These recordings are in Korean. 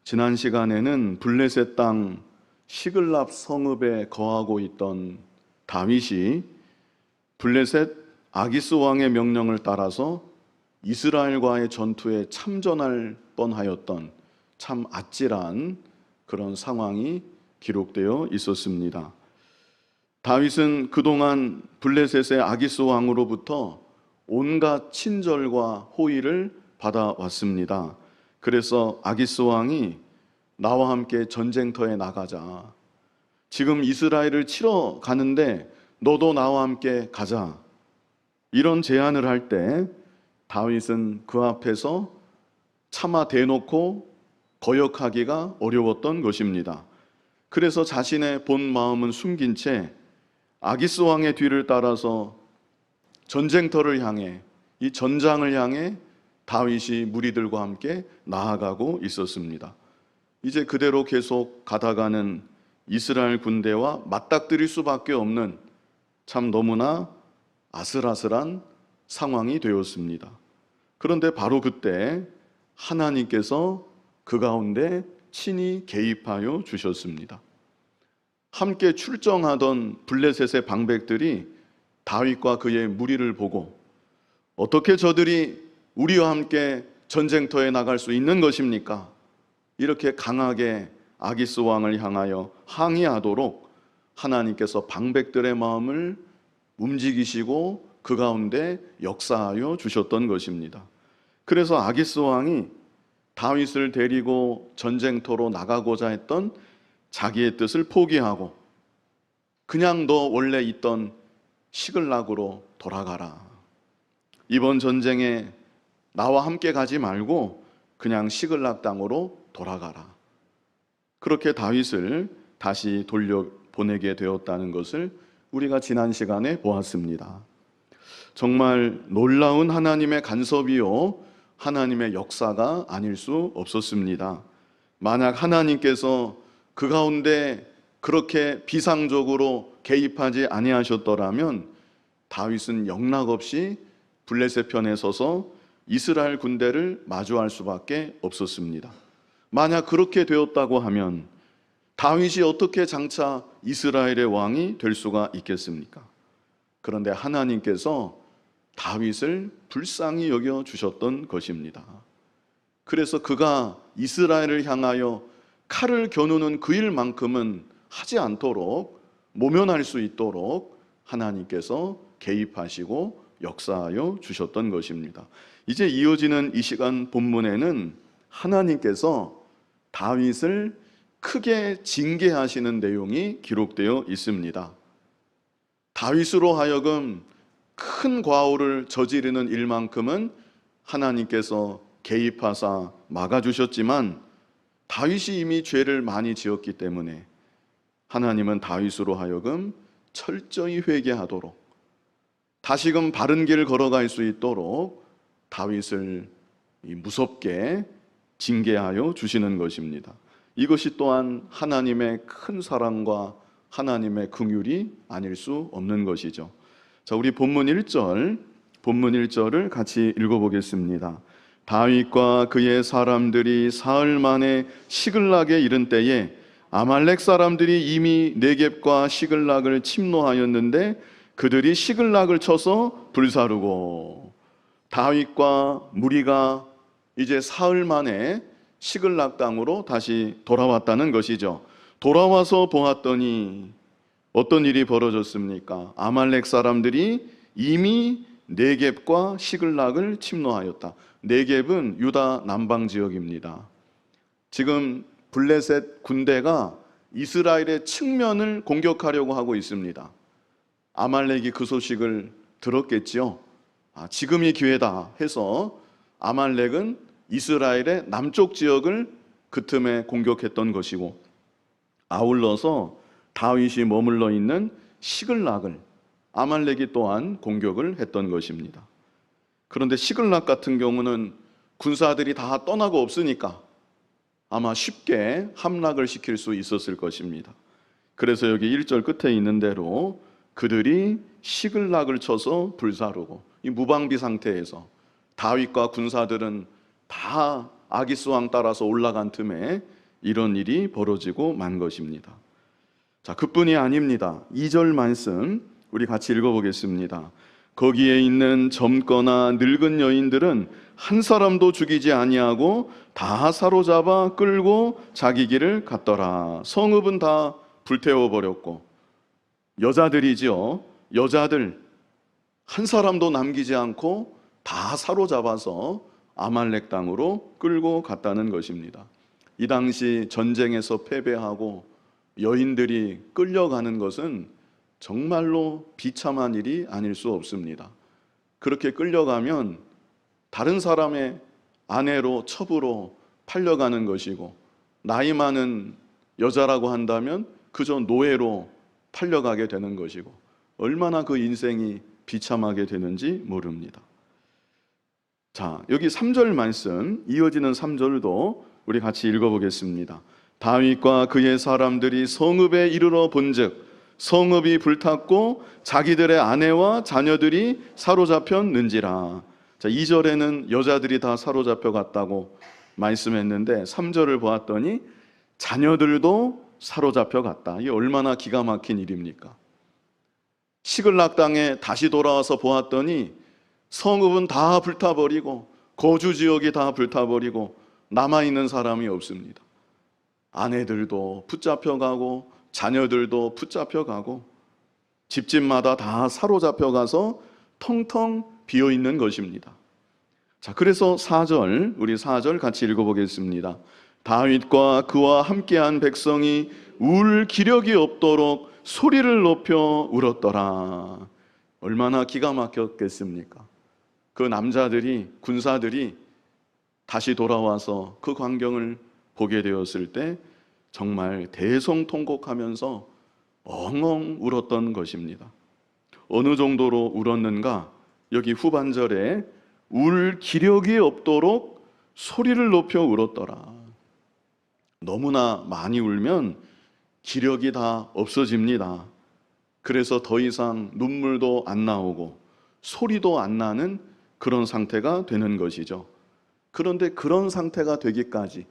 지난 시간에는 블레셋 땅 시글랍 성읍에 거하고 있던 다윗이 블레셋 아기스 왕의 명령을 따라서 이스라엘과의 전투에 참전할 뻔하였던 참 아찔한 그런 상황이 기록되어 있었습니다. 다윗은 그동안 블레셋의 아기스 왕으로부터 온갖 친절과 호의를 받아왔습니다. 그래서 아기스 왕이 나와 함께 전쟁터에 나가자. 지금 이스라엘을 치러 가는데 너도 나와 함께 가자. 이런 제안을 할 때 다윗은 그 앞에서 차마 대놓고 거역하기가 어려웠던 것입니다. 그래서 자신의 본 마음은 숨긴 채 아기스 왕의 뒤를 따라서 전쟁터를 향해, 이 전장을 향해 다윗이 무리들과 함께 나아가고 있었습니다. 이제 그대로 계속 가다가는 이스라엘 군대와 맞닥뜨릴 수밖에 없는 참 너무나 아슬아슬한 상황이 되었습니다. 그런데 바로 그때 하나님께서 그 가운데 친히 개입하여 주셨습니다. 함께 출정하던 블레셋의 방백들이 다윗과 그의 무리를 보고 어떻게 저들이 우리와 함께 전쟁터에 나갈 수 있는 것입니까? 이렇게 강하게 아기스 왕을 향하여 항의하도록 하나님께서 방백들의 마음을 움직이시고 그 가운데 역사하여 주셨던 것입니다. 그래서 아기스 왕이 다윗을 데리고 전쟁터로 나가고자 했던 자기의 뜻을 포기하고 그냥 너 원래 있던 시글락으로 돌아가라. 이번 전쟁에 나와 함께 가지 말고 그냥 시글락 땅으로 돌아가라. 그렇게 다윗을 다시 돌려보내게 되었다는 것을 우리가 지난 시간에 보았습니다. 정말 놀라운 하나님의 간섭이요, 하나님의 역사가 아닐 수 없었습니다. 만약 하나님께서 그 가운데 그렇게 비상적으로 개입하지 아니하셨더라면 다윗은 영락없이 블레셋 편에 서서 이스라엘 군대를 마주할 수밖에 없었습니다. 만약 그렇게 되었다고 하면 다윗이 어떻게 장차 이스라엘의 왕이 될 수가 있겠습니까? 그런데 하나님께서 다윗을 불쌍히 여겨 주셨던 것입니다. 그래서 그가 이스라엘을 향하여 칼을 겨누는 그 일만큼은 하지 않도록 모면할 수 있도록 하나님께서 개입하시고 역사하여 주셨던 것입니다. 이제 이어지는 이 시간 본문에는 하나님께서 다윗을 크게 징계하시는 내용이 기록되어 있습니다. 다윗으로 하여금 큰 과오를 저지르는 일만큼은 하나님께서 개입하사 막아주셨지만 다윗이 이미 죄를 많이 지었기 때문에 하나님은 다윗으로 하여금 철저히 회개하도록 다시금 바른 길을 걸어갈 수 있도록 다윗을 무섭게 징계하여 주시는 것입니다. 이것이 또한 하나님의 큰 사랑과 하나님의 긍휼이 아닐 수 없는 것이죠. 자, 우리 본문 1절을 같이 읽어보겠습니다. 다윗과 그의 사람들이 사흘 만에 시글락에 이른 때에 아말렉 사람들이 이미 네겝과 시글락을 침노하였는데 그들이 시글락을 쳐서 불사르고, 다윗과 무리가 이제 사흘 만에 시글락 땅으로 다시 돌아왔다는 것이죠. 돌아와서 보았더니 어떤 일이 벌어졌습니까? 아말렉 사람들이 이미 네겝과 시글락을 침노하였다. 네겝은 유다 남방 지역입니다. 지금 블레셋 군대가 이스라엘의 측면을 공격하려고 하고 있습니다. 아말렉이 그 소식을 들었겠지요. 지금이 기회다 해서 아말렉은 이스라엘의 남쪽 지역을 그 틈에 공격했던 것이고, 아울러서 다윗이 머물러 있는 시글락을 아말렉이 또한 공격을 했던 것입니다. 그런데 시글락 같은 경우는 군사들이 다 떠나고 없으니까 아마 쉽게 함락을 시킬 수 있었을 것입니다. 그래서 여기 1절 끝에 있는 대로 그들이 시글락을 쳐서 불사르고, 이 무방비 상태에서 다윗과 군사들은 다 아기스 왕 따라서 올라간 틈에 이런 일이 벌어지고 만 것입니다. 자, 그뿐이 아닙니다. 2절 말씀 우리 같이 읽어보겠습니다. 거기에 있는 젊거나 늙은 여인들은 한 사람도 죽이지 아니하고 다 사로잡아 끌고 자기 길을 갔더라. 성읍은 다 불태워 버렸고, 여자들이지요. 여자들 한 사람도 남기지 않고 다 사로잡아서 아말렉 땅으로 끌고 갔다는 것입니다. 이 당시 전쟁에서 패배하고 여인들이 끌려가는 것은 정말로 비참한 일이 아닐 수 없습니다. 그렇게 끌려가면 다른 사람의 아내로 첩으로 팔려가는 것이고, 나이 많은 여자라고 한다면 그저 노예로 팔려가게 되는 것이고, 얼마나 그 인생이 비참하게 되는지 모릅니다. 자, 여기 3절 말씀, 이어지는 3절도 우리 같이 읽어보겠습니다. 다윗과 그의 사람들이 성읍에 이르러 본즉 성읍이 불탔고 자기들의 아내와 자녀들이 사로잡혔는지라. 자, 2절에는 여자들이 다 사로잡혀 갔다고 말씀했는데 3절을 보았더니 자녀들도 사로잡혀 갔다. 이게 얼마나 기가 막힌 일입니까? 시글락 땅에 다시 돌아와서 보았더니 성읍은 다 불타버리고 거주 지역이 다 불타버리고 남아있는 사람이 없습니다. 아내들도 붙잡혀가고 자녀들도 붙잡혀가고 집집마다 다 사로잡혀가서 텅텅 비어있는 것입니다. 자, 그래서 4절, 우리 4절 같이 읽어보겠습니다. 다윗과 그와 함께한 백성이 울 기력이 없도록 소리를 높여 울었더라. 얼마나 기가 막혔겠습니까? 그 남자들이, 군사들이 다시 돌아와서 그 광경을 보게 되었을 때 정말 대성통곡하면서 엉엉 울었던 것입니다. 어느 정도로 울었는가? 여기 후반절에 울 기력이 없도록 소리를 높여 울었더라. 너무나 많이 울면 기력이 다 없어집니다. 그래서 더 이상 눈물도 안 나오고 소리도 안 나는 그런 상태가 되는 것이죠. 그런데 그런 상태가 되기까지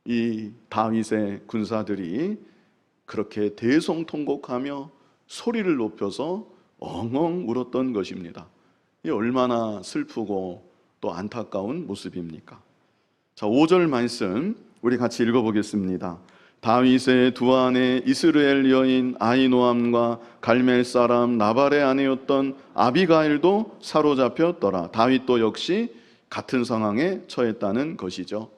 이 다윗의 군사들이 그렇게 대성통곡하며 소리를 높여서 엉엉 울었던 것입니다. 이 얼마나 슬프고 또 안타까운 모습입니까? 자, 5절 말씀 우리 같이 읽어보겠습니다. 다윗의 두 아내 이스라엘 여인 아히노암과 갈멜 사람 나발의 아내였던 아비가일도 사로잡혔더라. 다윗도 역시 같은 상황에 처했다는 것이죠.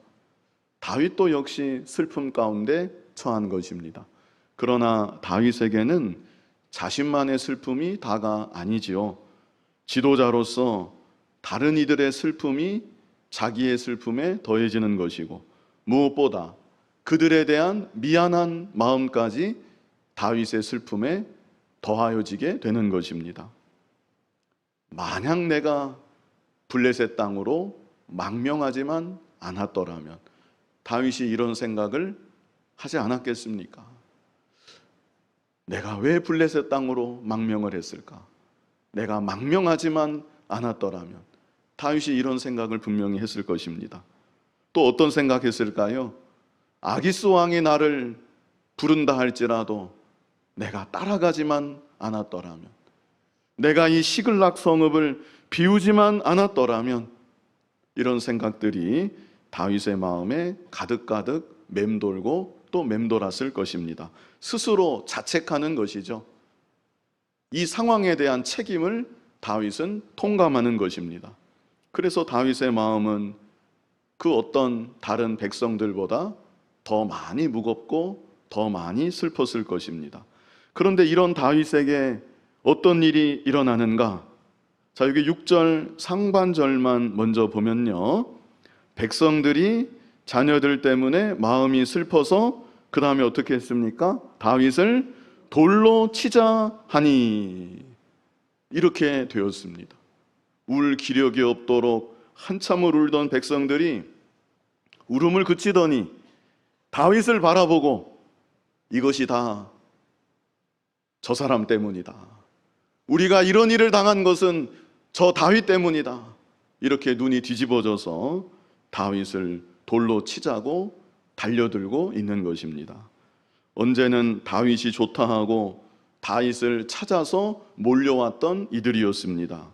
다윗도 역시 슬픔 가운데 처한 것입니다. 그러나 다윗에게는 자신만의 슬픔이 다가 아니지요. 지도자로서 다른 이들의 슬픔이 자기의 슬픔에 더해지는 것이고, 무엇보다 그들에 대한 미안한 마음까지 다윗의 슬픔에 더하여지게 되는 것입니다. 만약 내가 블레셋 땅으로 망명하지만 않았더라면 다윗이 이런 생각을 하지 않았겠습니까? 내가 왜 블레셋 땅으로 망명을 했을까? 내가 망명하지만 않았더라면 다윗이 이런 생각을 분명히 했을 것입니다. 또 어떤 생각했을까요? 아기스 왕이 나를 부른다 할지라도 내가 따라가지만 않았더라면, 내가 이 시글락 성읍을 비우지만 않았더라면, 이런 생각들이 다윗의 마음에 가득가득 맴돌고 또 맴돌았을 것입니다. 스스로 자책하는 것이죠. 이 상황에 대한 책임을 다윗은 통감하는 것입니다. 그래서 다윗의 마음은 그 어떤 다른 백성들보다 더 많이 무겁고 더 많이 슬펐을 것입니다. 그런데 이런 다윗에게 어떤 일이 일어나는가? 자, 여기 6절 상반절만 먼저 보면요, 백성들이 자녀들 때문에 마음이 슬퍼서 그 다음에 어떻게 했습니까? 다윗을 돌로 치자 하니, 이렇게 되었습니다. 울 기력이 없도록 한참을 울던 백성들이 울음을 그치더니 다윗을 바라보고 이것이 다 저 사람 때문이다, 우리가 이런 일을 당한 것은 저 다윗 때문이다, 이렇게 눈이 뒤집어져서 다윗을 돌로 치자고 달려들고 있는 것입니다. 언제는 다윗이 좋다 하고 다윗을 찾아서 몰려왔던 이들이었습니다.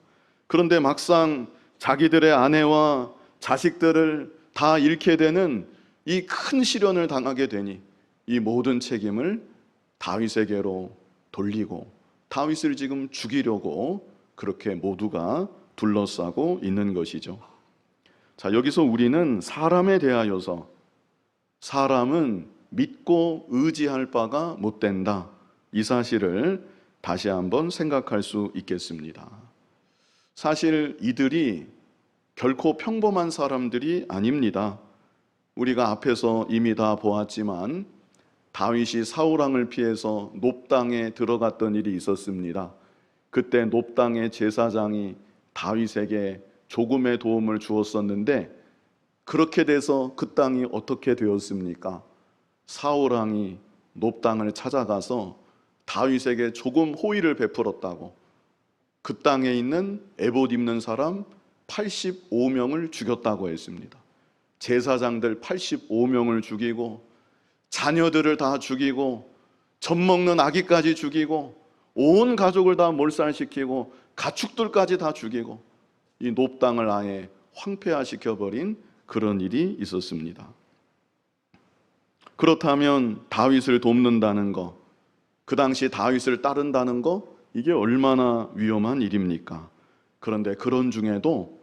그런데 막상 자기들의 아내와 자식들을 다 잃게 되는 이 큰 시련을 당하게 되니 이 모든 책임을 다윗에게로 돌리고 다윗을 지금 죽이려고 그렇게 모두가 둘러싸고 있는 것이죠. 자, 여기서 우리는 사람에 대하여서 사람은 믿고 의지할 바가 못 된다, 이 사실을 다시 한번 생각할 수 있겠습니다. 사실 이들이 결코 평범한 사람들이 아닙니다. 우리가 앞에서 이미 다 보았지만 다윗이 사울왕을 피해서 놉당에 들어갔던 일이 있었습니다. 그때 놉당의 제사장이 다윗에게 조금의 도움을 주었었는데 그렇게 돼서 그 땅이 어떻게 되었습니까? 사울왕이 놉당을 찾아가서 다윗에게 조금 호의를 베풀었다고 그 땅에 있는 에봇 입는 사람 85명을 죽였다고 했습니다. 제사장들 85명을 죽이고 자녀들을 다 죽이고 젖 먹는 아기까지 죽이고 온 가족을 다 몰살시키고 가축들까지 다 죽이고 이 놉당을 아예 황폐화시켜버린 그런 일이 있었습니다. 그렇다면 다윗을 돕는다는 거, 그 당시 다윗을 따른다는 거, 이게 얼마나 위험한 일입니까? 그런데 그런 중에도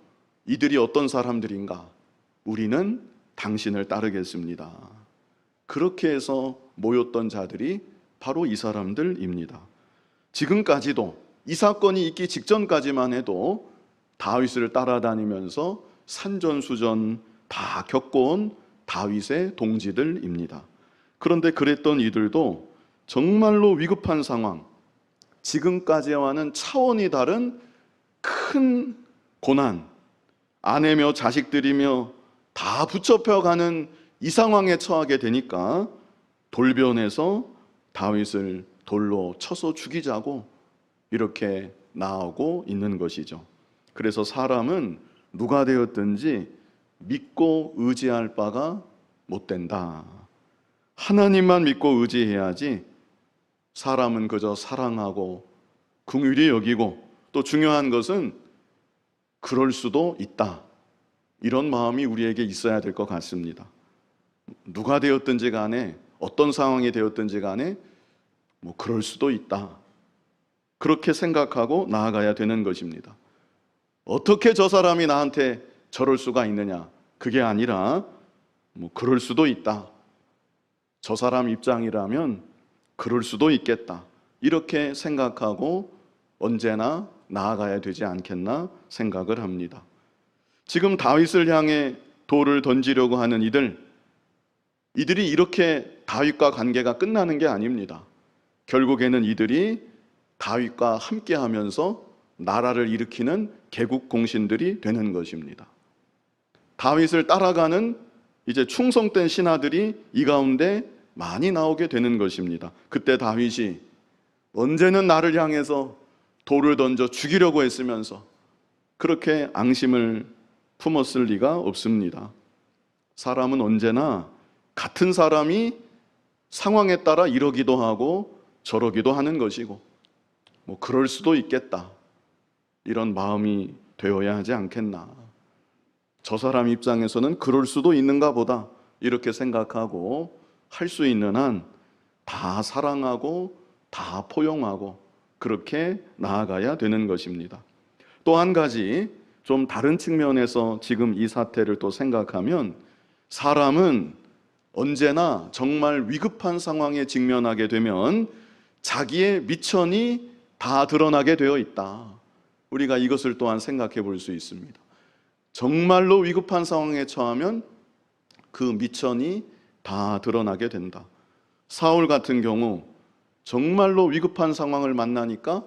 이들이 어떤 사람들인가? 우리는 당신을 따르겠습니다. 그렇게 해서 모였던 자들이 바로 이 사람들입니다. 지금까지도 이 사건이 있기 직전까지만 해도 다윗을 따라다니면서 산전수전 다 겪어온 다윗의 동지들입니다. 그런데 그랬던 이들도 정말로 위급한 상황, 지금까지와는 차원이 다른 큰 고난, 아내며 자식들이며 다 붙잡혀가는 이 상황에 처하게 되니까 돌변해서 다윗을 돌로 쳐서 죽이자고 이렇게 나오고 있는 것이죠. 그래서 사람은 누가 되었든지 믿고 의지할 바가 못 된다. 하나님만 믿고 의지해야지 사람은 그저 사랑하고 긍휼히 여기고 또 중요한 것은 그럴 수도 있다, 이런 마음이 우리에게 있어야 될 것 같습니다. 누가 되었든지 간에 어떤 상황이 되었든지 간에 뭐 그럴 수도 있다, 그렇게 생각하고 나아가야 되는 것입니다. 어떻게 저 사람이 나한테 저럴 수가 있느냐, 그게 아니라 뭐 그럴 수도 있다, 저 사람 입장이라면 그럴 수도 있겠다, 이렇게 생각하고 언제나 나아가야 되지 않겠나 생각을 합니다. 지금 다윗을 향해 돌을 던지려고 하는 이들이 이렇게 다윗과 관계가 끝나는 게 아닙니다. 결국에는 이들이 다윗과 함께하면서 나라를 일으키는 개국 공신들이 되는 것입니다. 다윗을 따라가는 이제 충성된 신하들이 이 가운데 많이 나오게 되는 것입니다. 그때 다윗이 언제는 나를 향해서 돌을 던져 죽이려고 했으면서 그렇게 앙심을 품었을 리가 없습니다. 사람은 언제나 같은 사람이 상황에 따라 이러기도 하고 저러기도 하는 것이고 뭐 그럴 수도 있겠다, 이런 마음이 되어야 하지 않겠나. 저 사람 입장에서는 그럴 수도 있는가 보다 이렇게 생각하고 할 수 있는 한 다 사랑하고 다 포용하고 그렇게 나아가야 되는 것입니다. 또 한 가지 좀 다른 측면에서 지금 이 사태를 또 생각하면 사람은 언제나 정말 위급한 상황에 직면하게 되면 자기의 미천이 다 드러나게 되어 있다. 우리가 이것을 또한 생각해 볼 수 있습니다. 정말로 위급한 상황에 처하면 그 미천이 다 드러나게 된다. 사울 같은 경우 정말로 위급한 상황을 만나니까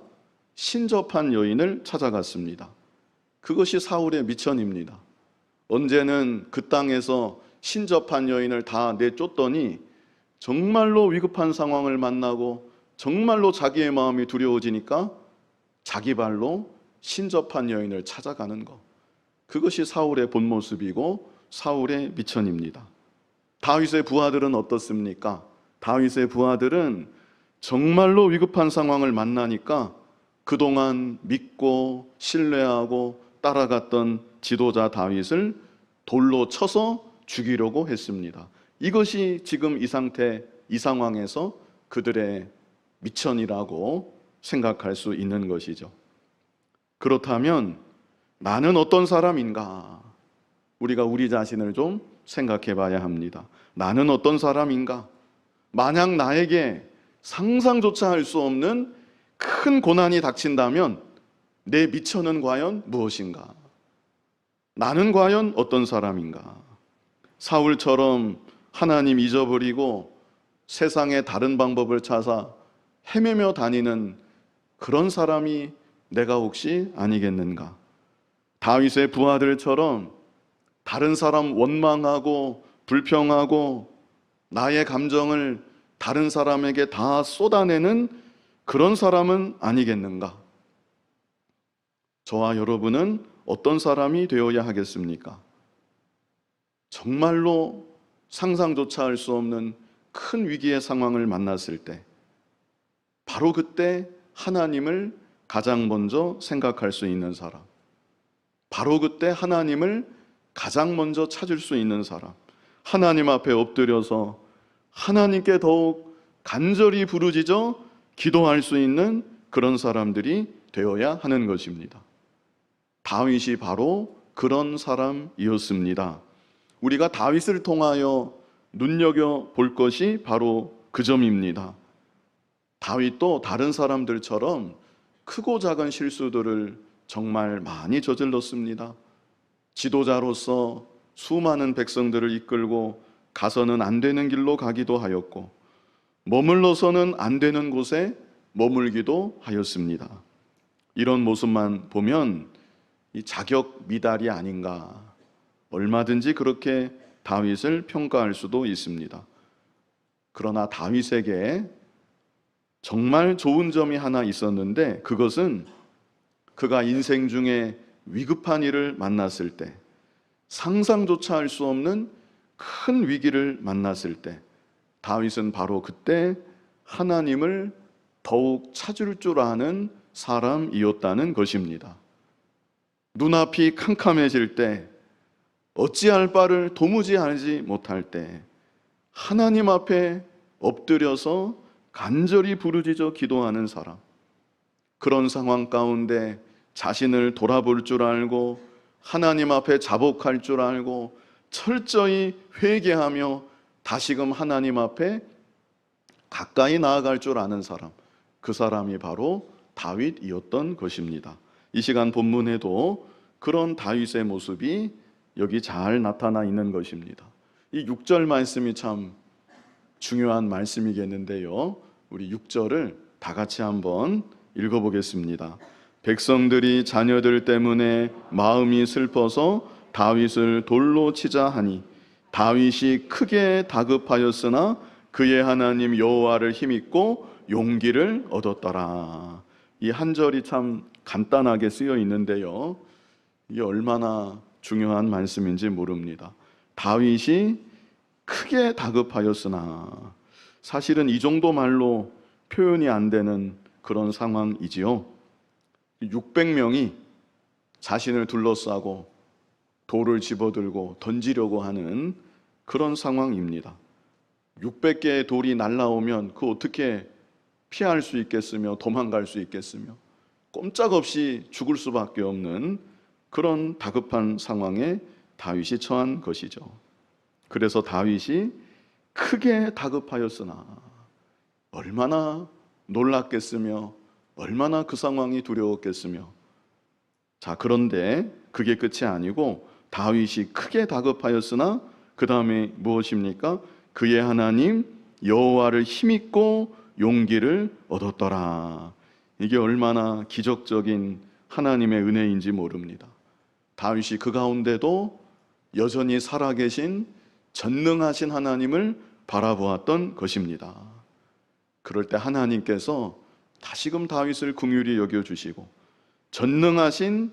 신접한 여인을 찾아갔습니다. 그것이 사울의 미천입니다. 언제는 그 땅에서 신접한 여인을 다 내쫓더니 정말로 위급한 상황을 만나고 정말로 자기의 마음이 두려워지니까 자기 발로 신접한 여인을 찾아가는 것, 그것이 사울의 본 모습이고 사울의 미천입니다. 다윗의 부하들은 어떻습니까? 다윗의 부하들은 정말로 위급한 상황을 만나니까 그동안 믿고 신뢰하고 따라갔던 지도자 다윗을 돌로 쳐서 죽이려고 했습니다. 이것이 지금 이 상태, 이 상황에서 그들의 미천이라고 생각할 수 있는 것이죠. 그렇다면 나는 어떤 사람인가? 우리가 우리 자신을 좀 생각해 봐야 합니다. 나는 어떤 사람인가? 만약 나에게 상상조차 할 수 없는 큰 고난이 닥친다면 내 미천은 과연 무엇인가? 나는 과연 어떤 사람인가? 사울처럼 하나님 잊어버리고 세상의 다른 방법을 찾아 헤매며 다니는 그런 사람이 내가 혹시 아니겠는가? 다윗의 부하들처럼 다른 사람 원망하고 불평하고 나의 감정을 다른 사람에게 다 쏟아내는 그런 사람은 아니겠는가? 저와 여러분은 어떤 사람이 되어야 하겠습니까? 정말로 상상조차 할 수 없는 큰 위기의 상황을 만났을 때 바로 그때 하나님을 가장 먼저 생각할 수 있는 사람, 바로 그때 하나님을 가장 먼저 찾을 수 있는 사람, 하나님 앞에 엎드려서 하나님께 더욱 간절히 부르짖어 기도할 수 있는 그런 사람들이 되어야 하는 것입니다. 다윗이 바로 그런 사람이었습니다. 우리가 다윗을 통하여 눈여겨볼 것이 바로 그 점입니다. 다윗도 다른 사람들처럼 크고 작은 실수들을 정말 많이 저질렀습니다. 지도자로서 수많은 백성들을 이끌고 가서는 안 되는 길로 가기도 하였고 머물러서는 안 되는 곳에 머물기도 하였습니다. 이런 모습만 보면 이 자격 미달이 아닌가, 얼마든지 그렇게 다윗을 평가할 수도 있습니다. 그러나 다윗에게 정말 좋은 점이 하나 있었는데 그것은 그가 인생 중에 위급한 일을 만났을 때, 상상조차 할 수 없는 큰 위기를 만났을 때 다윗은 바로 그때 하나님을 더욱 찾을 줄 아는 사람이었다는 것입니다. 눈앞이 캄캄해질 때, 어찌할 바를 도무지 알지 못할 때 하나님 앞에 엎드려서 간절히 부르짖어 기도하는 사람, 그런 상황 가운데 자신을 돌아볼 줄 알고 하나님 앞에 자복할 줄 알고 철저히 회개하며 다시금 하나님 앞에 가까이 나아갈 줄 아는 사람, 그 사람이 바로 다윗이었던 것입니다. 이 시간 본문에도 그런 다윗의 모습이 여기 잘 나타나 있는 것입니다. 이 6절 말씀이 참 중요한 말씀이겠는데요. 우리 6절을 다 같이 한번 읽어보겠습니다. 백성들이 자녀들 때문에 마음이 슬퍼서 다윗을 돌로 치자 하니 다윗이 크게 다급하였으나 그의 하나님 여호와를 힘입고 용기를 얻었더라. 이 한 절이 참 간단하게 쓰여 있는데요, 이게 얼마나 중요한 말씀인지 모릅니다. 다윗이 크게 다급하였으나, 사실은 이 정도 말로 표현이 안 되는 그런 상황이지요. 600명이 자신을 둘러싸고 돌을 집어들고 던지려고 하는 그런 상황입니다. 600개의 돌이 날라오면 그 어떻게 피할 수 있겠으며 도망갈 수 있겠으며 꼼짝없이 죽을 수밖에 없는 그런 다급한 상황에 다윗이 처한 것이죠. 그래서 다윗이 크게 다급하였으나, 얼마나 놀랐겠으며 얼마나 그 상황이 두려웠겠으며. 자, 그런데 그게 끝이 아니고 다윗이 크게 다급하였으나 그 다음에 무엇입니까? 그의 하나님 여호와를 힘입고 용기를 얻었더라. 이게 얼마나 기적적인 하나님의 은혜인지 모릅니다. 다윗이 그 가운데도 여전히 살아계신 전능하신 하나님을 바라보았던 것입니다. 그럴 때 하나님께서 다시금 다윗을 긍휼히 여겨주시고 전능하신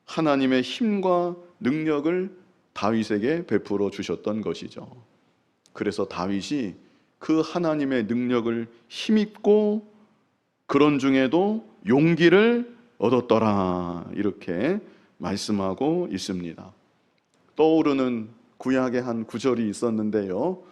하나님의 힘과 능력을 다윗에게 베풀어 주셨던 것이죠. 그래서 다윗이 그 하나님의 능력을 힘입고 그런 중에도 용기를 얻었더라, 이렇게 말씀하고 있습니다. 떠오르는 구약의 한 구절이 있었는데요,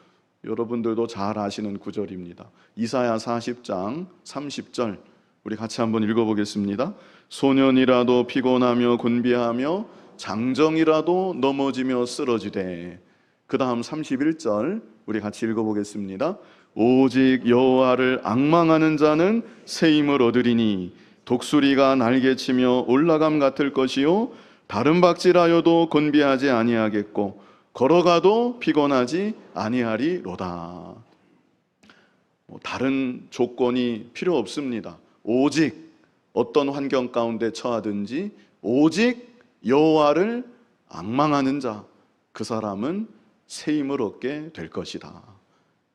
여러분들도 잘 아시는 구절입니다. 이사야 40장 30절 우리 같이 한번 읽어보겠습니다. 소년이라도 피곤하며 곤비하며 장정이라도 넘어지며 쓰러지되. 그 다음 31절 우리 같이 읽어보겠습니다. 오직 여호와를 앙망하는 자는 새 힘을 얻으리니 독수리가 날개치며 올라감 같을 것이요 다른 박질하여도 곤비하지 아니하겠고 걸어가도 피곤하지 아니하리로다. 다른 조건이 필요 없습니다. 오직 어떤 환경 가운데 처하든지 오직 여호와를 앙망하는 자, 그 사람은 새 힘을 얻게 될 것이다.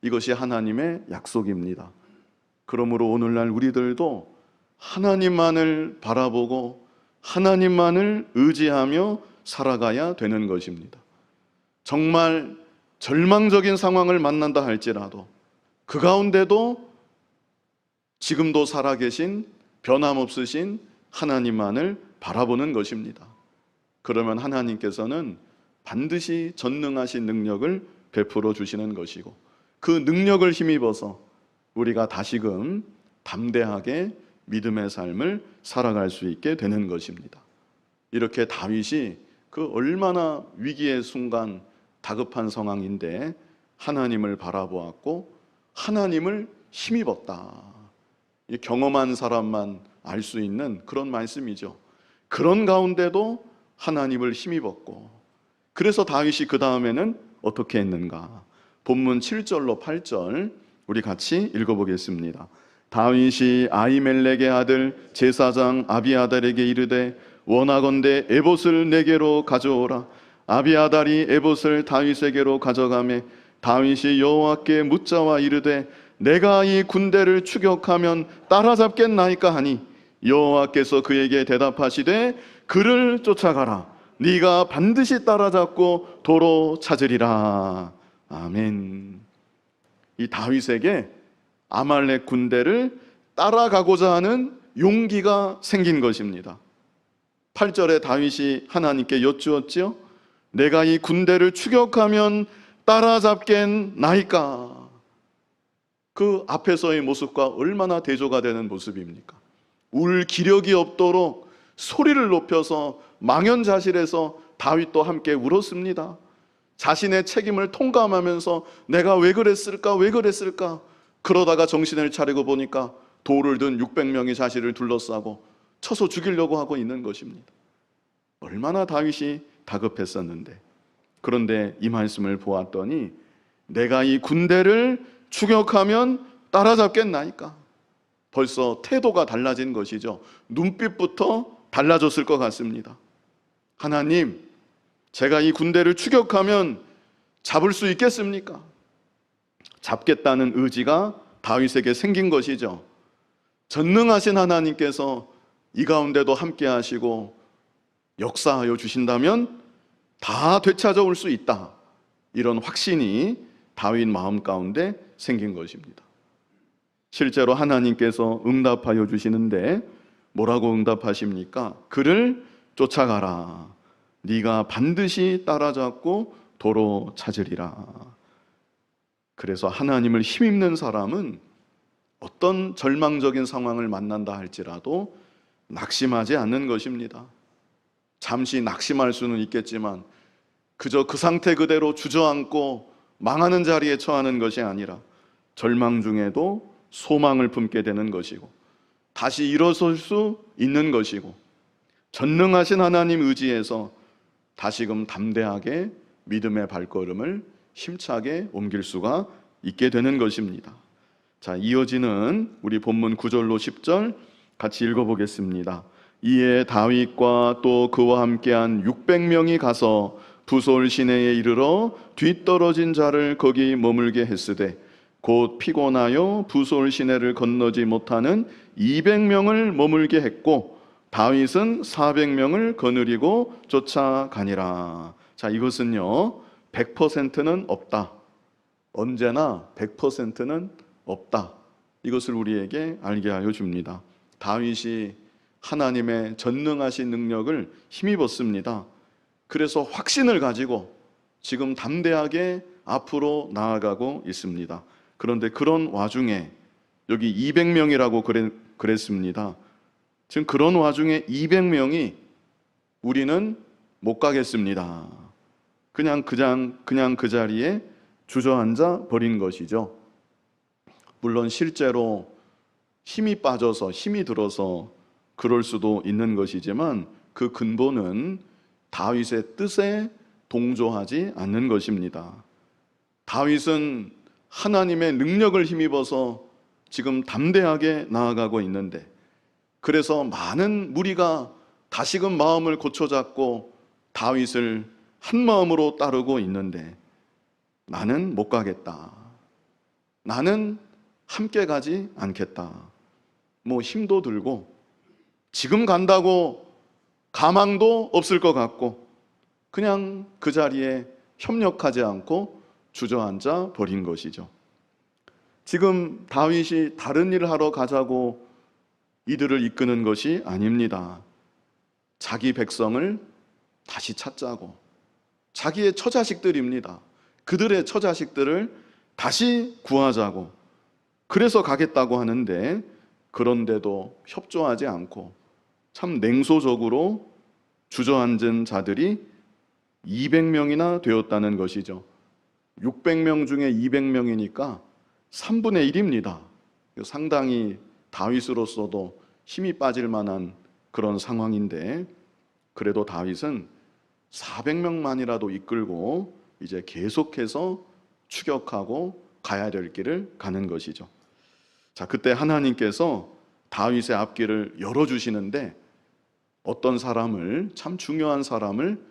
이것이 하나님의 약속입니다. 그러므로 오늘날 우리들도 하나님만을 바라보고 하나님만을 의지하며 살아가야 되는 것입니다. 정말 절망적인 상황을 만난다 할지라도 그 가운데도 지금도 살아계신 변함없으신 하나님만을 바라보는 것입니다. 그러면 하나님께서는 반드시 전능하신 능력을 베풀어 주시는 것이고 그 능력을 힘입어서 우리가 다시금 담대하게 믿음의 삶을 살아갈 수 있게 되는 것입니다. 이렇게 다윗이 그 얼마나 위기의 순간 다급한 상황인데 하나님을 바라보았고 하나님을 힘입었다. 경험한 사람만 알 수 있는 그런 말씀이죠. 그런 가운데도 하나님을 힘입었고, 그래서 다윗이 그 다음에는 어떻게 했는가? 본문 7절로 8절 우리 같이 읽어보겠습니다. 다윗이 아히멜렉의 아들 제사장 아비아달에게 이르되 원하건대 에봇을 내게로 가져오라. 아비아달이 에봇을 다윗에게로 가져가매 다윗이 여호와께 묻자와 이르되 내가 이 군대를 추격하면 따라잡겠나이까 하니 여호와께서 그에게 대답하시되 그를 쫓아가라. 네가 반드시 따라잡고 도로 찾으리라. 아멘. 이 다윗에게 아말렉 군대를 따라가고자 하는 용기가 생긴 것입니다. 8절에 다윗이 하나님께 여쭈었지요. 내가 이 군대를 추격하면 따라잡겠나이까. 그 앞에서의 모습과 얼마나 대조가 되는 모습입니까? 울 기력이 없도록 소리를 높여서 망연자실해서 다윗도 함께 울었습니다. 자신의 책임을 통감하면서 내가 왜 그랬을까? 그러다가 정신을 차리고 보니까 돌을 든 600명이 자신을 둘러싸고 쳐서 죽이려고 하고 있는 것입니다. 얼마나 다윗이 다급했었는데. 그런데 이 말씀을 보았더니 내가 이 군대를 추격하면 따라잡겠나이까. 벌써 태도가 달라진 것이죠. 눈빛부터 달라졌을 것 같습니다. 하나님, 제가 이 군대를 추격하면 잡을 수 있겠습니까? 잡겠다는 의지가 다윗에게 생긴 것이죠. 전능하신 하나님께서 이 가운데도 함께 하시고 역사하여 주신다면 다 되찾아올 수 있다. 이런 확신이 다윗 마음 가운데 생긴 것입니다. 실제로 하나님께서 응답하여 주시는데 뭐라고 응답하십니까? 그를 쫓아가라. 네가 반드시 따라잡고 도로 찾으리라. 그래서 하나님을 힘입는 사람은 어떤 절망적인 상황을 만난다 할지라도 낙심하지 않는 것입니다. 잠시 낙심할 수는 있겠지만 그저 그 상태 그대로 주저앉고 망하는 자리에 처하는 것이 아니라 절망 중에도 소망을 품게 되는 것이고 다시 일어설 수 있는 것이고 전능하신 하나님 의지에서 다시금 담대하게 믿음의 발걸음을 힘차게 옮길 수가 있게 되는 것입니다. 자, 이어지는 우리 본문 9절로 10절 같이 읽어보겠습니다. 이에 다윗과 또 그와 함께한 600명이 가서 부솔 시내에 이르러 뒤떨어진 자를 거기 머물게 했으되 곧 피곤하여 부솔 시내를 건너지 못하는 200명을 머물게 했고 다윗은 400명을 거느리고 쫓아가니라. 자, 이것은요 100%는 없다. 언제나 100%는 없다. 이것을 우리에게 알게 하여 줍니다. 다윗이 하나님의 전능하신 능력을 힘입었습니다. 그래서 확신을 가지고 지금 담대하게 앞으로 나아가고 있습니다. 그런데 그런 와중에 여기 200명이라고 그랬습니다. 지금 그런 와중에 200명이 우리는 못 가겠습니다. 그냥 그 자리에 주저앉아 버린 것이죠. 물론 실제로 힘이 빠져서 힘이 들어서 그럴 수도 있는 것이지만 그 근본은 다윗의 뜻에 동조하지 않는 것입니다. 다윗은 하나님의 능력을 힘입어서 지금 담대하게 나아가고 있는데, 그래서 많은 무리가 다시금 마음을 고쳐잡고 다윗을 한 마음으로 따르고 있는데 나는 못 가겠다. 나는 함께 가지 않겠다. 뭐 힘도 들고 지금 간다고 가망도 없을 것 같고 그냥 그 자리에 협력하지 않고 주저앉아 버린 것이죠. 지금 다윗이 다른 일을 하러 가자고 이들을 이끄는 것이 아닙니다. 자기 백성을 다시 찾자고, 자기의 처자식들입니다. 그들의 처자식들을 다시 구하자고, 그래서 가겠다고 하는데, 그런데도 협조하지 않고 참 냉소적으로 주저앉은 자들이 200명이나 되었다는 것이죠. 600명 중에 200명이니까 3분의 1입니다. 상당히 다윗으로서도 힘이 빠질 만한 그런 상황인데, 그래도 다윗은 400명만이라도 이끌고 이제 계속해서 추격하고 가야 될 길을 가는 것이죠. 자, 그때 하나님께서 다윗의 앞길을 열어주시는데 어떤 사람을, 참 중요한 사람을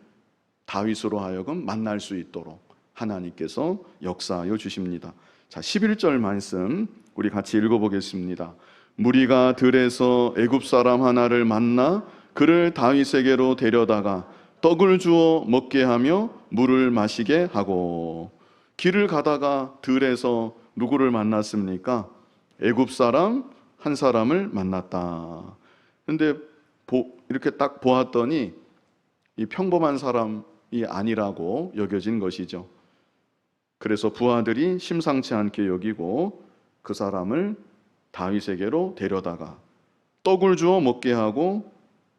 다윗으로 하여금 만날 수 있도록 하나님께서 역사하여 주십니다. 자, 11절 말씀 우리 같이 읽어보겠습니다. 무리가 들에서 애굽 사람 하나를 만나 그를 다윗에게로 데려다가 떡을 주어 먹게 하며 물을 마시게 하고. 길을 가다가 들에서 누구를 만났습니까? 애굽 사람 한 사람을 만났다. 근데 이렇게 딱 보았더니 이 평범한 사람이 아니라고 여겨진 것이죠. 그래서 부하들이 심상치 않게 여기고 그 사람을 다윗에게로 데려다가 떡을 주어 먹게 하고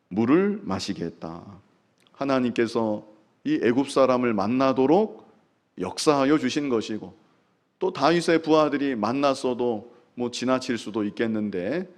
물을 마시게 했다. 하나님께서 이 애굽 사람을 만나도록 역사하여 주신 것이고, 또 다윗의 부하들이 만났어도 뭐 지나칠 수도 있겠는데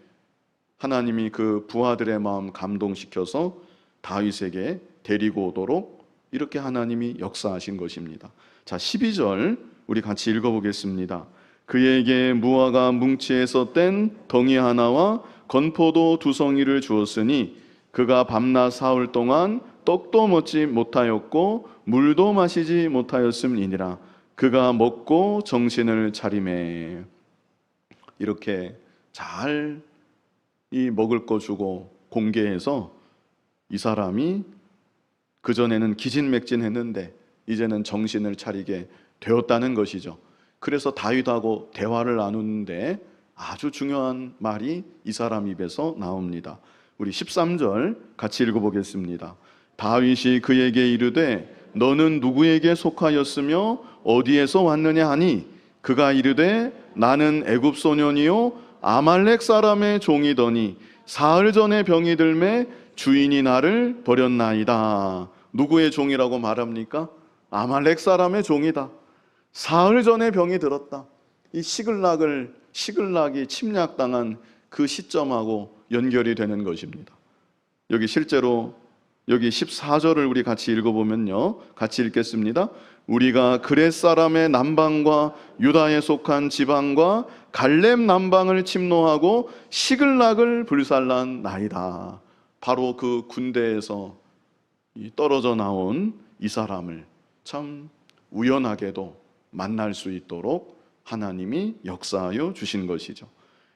하나님이 그 부하들의 마음 감동시켜서 다윗에게 데리고 오도록 이렇게 하나님이 역사하신 것입니다. 자, 12절 우리 같이 읽어보겠습니다. 그에게 무화과 뭉치에서 뗀 덩이 하나와 건포도 2송이를 주었으니 그가 밤낮 사흘 동안 떡도 먹지 못하였고 물도 마시지 못하였음이니라. 그가 먹고 정신을 차리매. 이렇게 잘 이 먹을 거 주고 공개해서 이 사람이 그전에는 기진맥진했는데 이제는 정신을 차리게 되었다는 것이죠. 그래서 다윗하고 대화를 나누는데 아주 중요한 말이 이 사람 입에서 나옵니다. 우리 13절 같이 읽어보겠습니다. 다윗이 그에게 이르되 너는 누구에게 속하였으며 어디에서 왔느냐 하니 그가 이르되 나는 애굽 소년이요 아말렉 사람의 종이더니 사흘 전에 병이 들매 주인이 나를 버렸나이다. 누구의 종이라고 말합니까? 아말렉 사람의 종이다. 사흘 전에 병이 들었다. 이 시글락이 침략당한 그 시점하고 연결이 되는 것입니다. 여기 실제로 여기 14절을 우리 같이 읽어보면요, 같이 읽겠습니다. 우리가 그렛 사람의 남방과 유다에 속한 지방과 갈렙 남방을 침노하고 시글락을 불살란 나이다. 바로 그 군대에서 떨어져 나온 이 사람을 참 우연하게도 만날 수 있도록 하나님이 역사하여 주신 것이죠.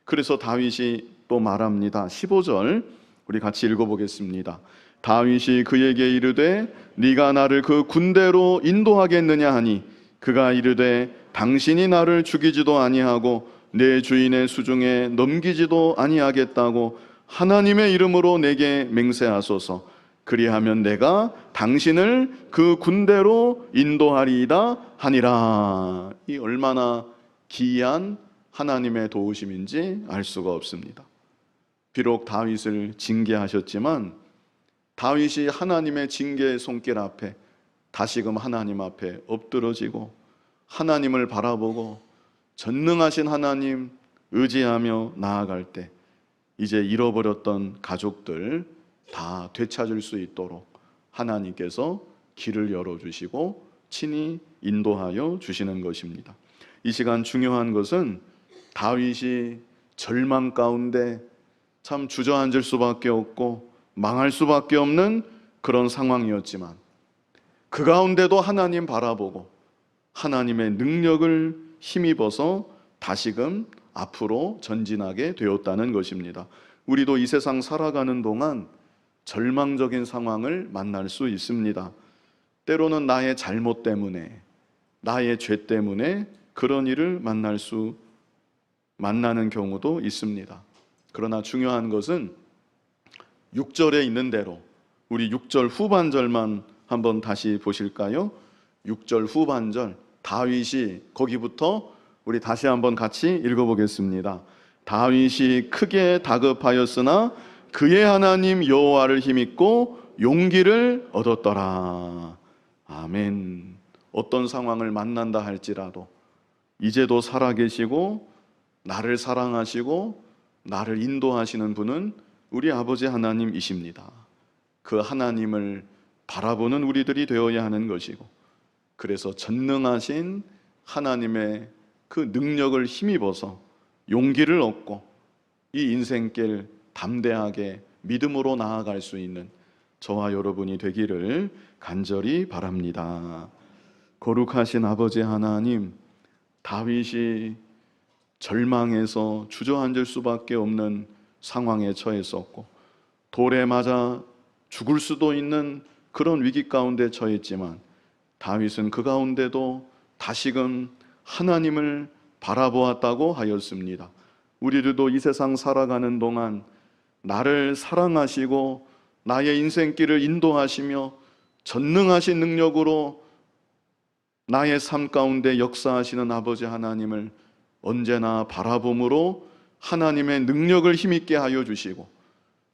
그래서 다윗이 또 말합니다. 15절 우리 같이 읽어보겠습니다. 다윗이 그에게 이르되 네가 나를 그 군대로 인도하겠느냐 하니 그가 이르되 당신이 나를 죽이지도 아니하고 내 주인의 수중에 넘기지도 아니하겠다고 하나님의 이름으로 내게 맹세하소서. 그리하면 내가 당신을 그 군대로 인도하리이다 하니라. 이 얼마나 기이한 하나님의 도우심인지 알 수가 없습니다. 비록 다윗을 징계하셨지만 다윗이 하나님의 징계의 손길 앞에 다시금 하나님 앞에 엎드러지고 하나님을 바라보고 전능하신 하나님 의지하며 나아갈 때 이제 잃어버렸던 가족들 다 되찾을 수 있도록 하나님께서 길을 열어주시고 친히 인도하여 주시는 것입니다. 이 시간 중요한 것은 다윗이 절망 가운데 참 주저앉을 수밖에 없고 망할 수밖에 없는 그런 상황이었지만 그 가운데도 하나님 바라보고 하나님의 능력을 힘입어서 다시금 앞으로 전진하게 되었다는 것입니다. 우리도 이 세상 살아가는 동안 절망적인 상황을 만날 수 있습니다. 때로는 나의 잘못 때문에, 나의 죄 때문에 그런 일을 만나는 경우도 있습니다. 그러나 중요한 것은 6절에 있는 대로 우리 6절 후반절만 한번 다시 보실까요? 6절 후반절 다윗이 거기부터 우리 다시 한번 같이 읽어보겠습니다. 다윗이 크게 다급하였으나 그의 하나님 여호와를 힘입고 용기를 얻었더라. 아멘. 어떤 상황을 만난다 할지라도 이제도 살아계시고 나를 사랑하시고 나를 인도하시는 분은 우리 아버지 하나님이십니다. 그 하나님을 바라보는 우리들이 되어야 하는 것이고, 그래서 전능하신 하나님의 그 능력을 힘입어서 용기를 얻고 이 인생길 담대하게 믿음으로 나아갈 수 있는 저와 여러분이 되기를 간절히 바랍니다. 거룩하신 아버지 하나님, 다윗이 절망해서 주저앉을 수밖에 없는 상황에 처했었고 돌에 맞아 죽을 수도 있는 그런 위기 가운데 처했지만 다윗은 그 가운데도 다시금 하나님을 바라보았다고 하였습니다. 우리들도 이 세상 살아가는 동안 나를 사랑하시고 나의 인생길을 인도하시며 전능하신 능력으로 나의 삶 가운데 역사하시는 아버지 하나님을 언제나 바라봄으로 하나님의 능력을 힘있게 하여 주시고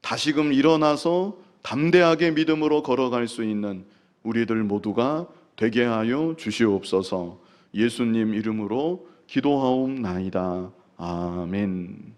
다시금 일어나서 담대하게 믿음으로 걸어갈 수 있는 우리들 모두가 되게 하여 주시옵소서. 예수님 이름으로 기도하옵나이다. 아멘.